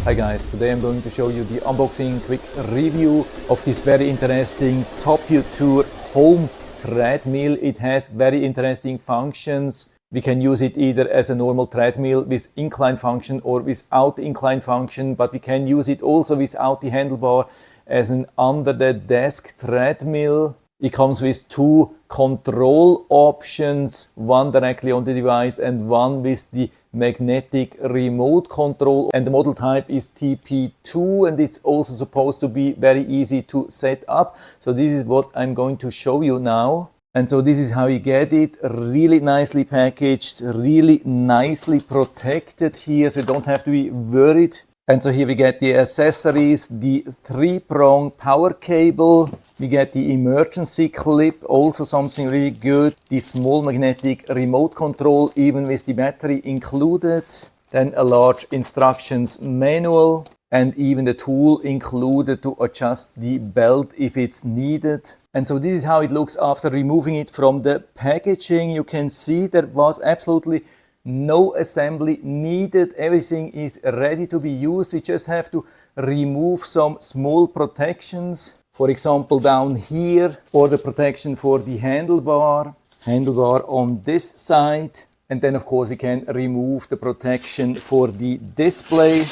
Hi guys, today I'm going to show you the unboxing quick review of this very interesting TOPUTURE home treadmill. It has very interesting functions. We can use it either as a normal treadmill with incline function or without incline function, but we can use it also without the handlebar as an under the desk treadmill. It comes with two control options, one directly on the device and one with the magnetic remote control, and the model type is TP2, and it's also supposed to be very easy to set up. So this is what I'm going to show you now. And so this is how you get it, really nicely packaged, really nicely protected here, so you don't have to be worried. And so here we get the accessories, the 3-prong power cable, we get the emergency clip, also something really good, the small magnetic remote control, even with the battery included, then a large instructions manual, and even the tool included to adjust the belt if it's needed. And so this is how it looks after removing it from the packaging. You can see there was absolutely no assembly needed. Everything is ready to be used. We just have to remove some small protections. For example, down here, or the protection for the handlebar on this side. And then of course we can remove the protection for the display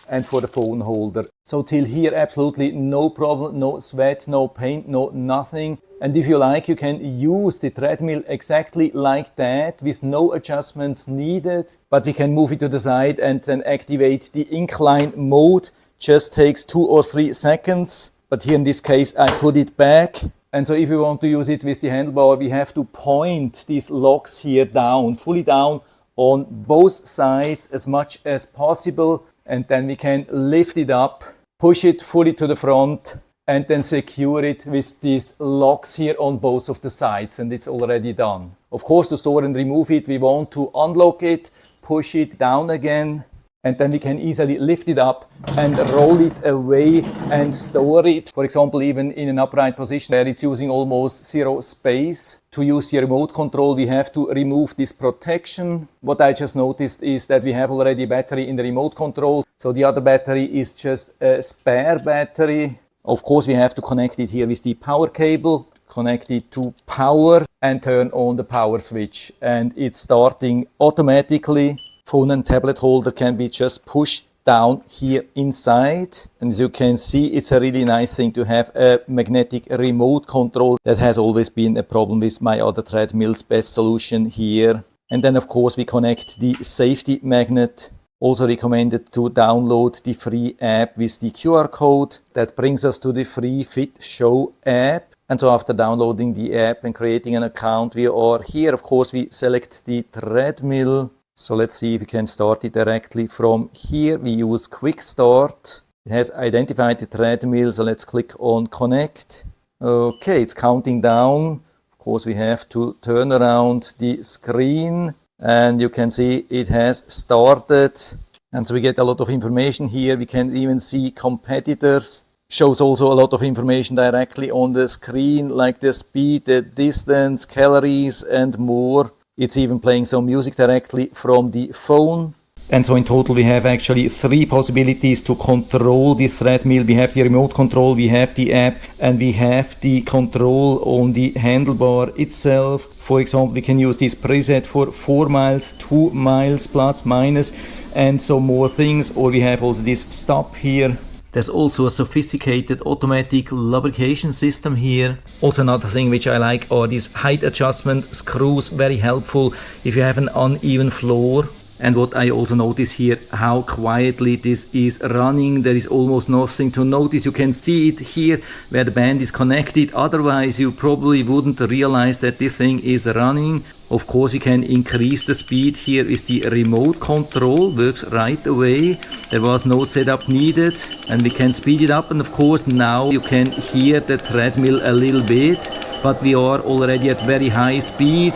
and for the phone holder. So till here absolutely no problem, no sweat, no paint, no nothing. And if you like, you can use the treadmill exactly like that with no adjustments needed. But we can move it to the side and then activate the incline mode. Just takes 2 or 3 seconds. But here in this case I put it back. And so if we want to use it with the handlebar, we have to point these locks here down, fully down on both sides as much as possible. And then we can lift it up, push it fully to the front, and then secure it with these locks here on both of the sides, and it's already done. Of course, to store and remove it, we want to unlock it, push it down again, and then we can easily lift it up and roll it away and store it. For example, even in an upright position where it's using almost zero space. To use the remote control, we have to remove this protection. What I just noticed is that we have already a battery in the remote control. So the other battery is just a spare battery. Of course, we have to connect it here with the power cable, connect it to power and turn on the power switch. And it's starting automatically. Phone and tablet holder can be just pushed down here inside. And as you can see, it's a really nice thing to have a magnetic remote control. That has always been a problem with my other treadmills. Best solution here. And then of course we connect the safety magnet. Also recommended to download the free app with the QR code. That brings us to the free Fit Show app. And so after downloading the app and creating an account, we are here. Of course, we select the treadmill. So let's see if we can start it directly from here. We use Quick Start. It has identified the treadmill, so let's click on Connect. Okay, it's counting down. Of course, we have to turn around the screen. And you can see it has started. And so we get a lot of information here. We can even see competitors. Shows also a lot of information directly on the screen, like the speed, the distance, calories, and more. It's even playing some music directly from the phone. And so in total we have actually 3 possibilities to control this treadmill. We have the remote control, we have the app, and we have the control on the handlebar itself. For example, we can use this preset for 4 miles, 2 miles, plus, minus, and some more things. Or we have also this stop here. There's also a sophisticated automatic lubrication system here. Also another thing which I like are these height adjustment screws, very helpful if you have an uneven floor. And what I also notice here, how quietly this is running. There is almost nothing to notice. You can see it here where the band is connected. Otherwise you probably wouldn't realize that this thing is running. Of course we can increase the speed here with the remote control, works right away. There was no setup needed, and we can speed it up. And of course now you can hear the treadmill a little bit, but we are already at very high speed.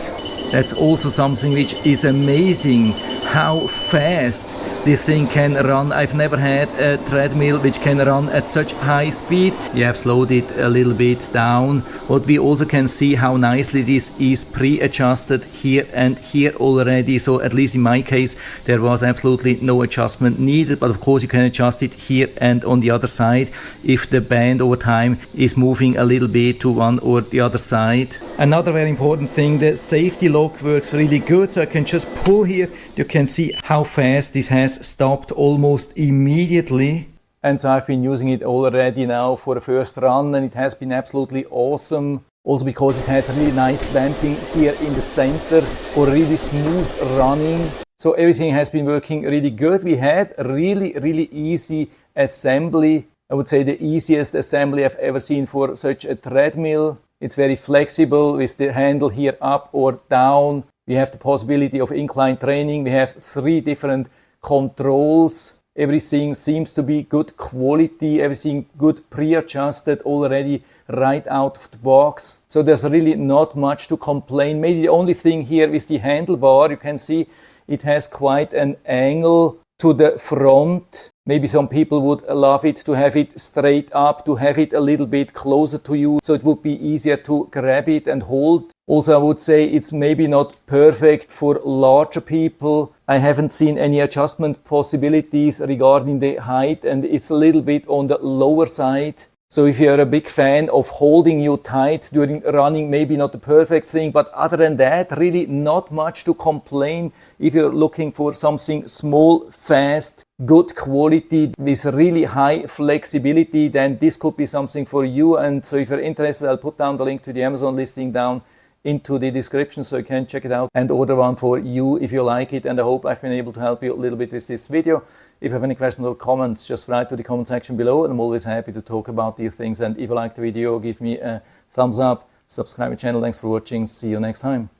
That's also something which is amazing, how fast this thing can run. I've never had a treadmill which can run at such high speed. You have slowed it a little bit down. What we also can see how nicely this is pre-adjusted here and here already. So at least in my case, there was absolutely no adjustment needed. But of course, you can adjust it here and on the other side if the band over time is moving a little bit to one or the other side. Another very important thing, the safety lock works really good. So I can just pull here. You can see how fast this has stopped almost immediately. And so I've been using it already now for the first run, and it has been absolutely awesome. Also because it has really nice damping here in the center for really smooth running. So everything has been working really good. We had a really easy assembly. I would say the easiest assembly I've ever seen for such a treadmill. It's very flexible with the handle here up or down. We have the possibility of incline training. We have 3 different controls. Everything seems to be good quality, everything good pre-adjusted already right out of the box. So there's really not much to complain. Maybe the only thing here is the handlebar. You can see it has quite an angle to the front. Maybe some people would love it to have it straight up, to have it a little bit closer to you, so it would be easier to grab it and hold. Also, I would say it's maybe not perfect for larger people. I haven't seen any adjustment possibilities regarding the height, and it's a little bit on the lower side. So if you're a big fan of holding you tight during running, maybe not the perfect thing, but other than that, really not much to complain. If you're looking for something small, fast, good quality with really high flexibility, then this could be something for you. And so if you're interested, I'll put down the link to the Amazon listing down into the description so you can check it out and order one for you if you like it. And I hope I've been able to help you a little bit with this video. If you have any questions or comments, just write to the comment section below, and I'm always happy to talk about these things. And if you like the video, give me a thumbs up, subscribe to the channel. Thanks for watching. See you next time.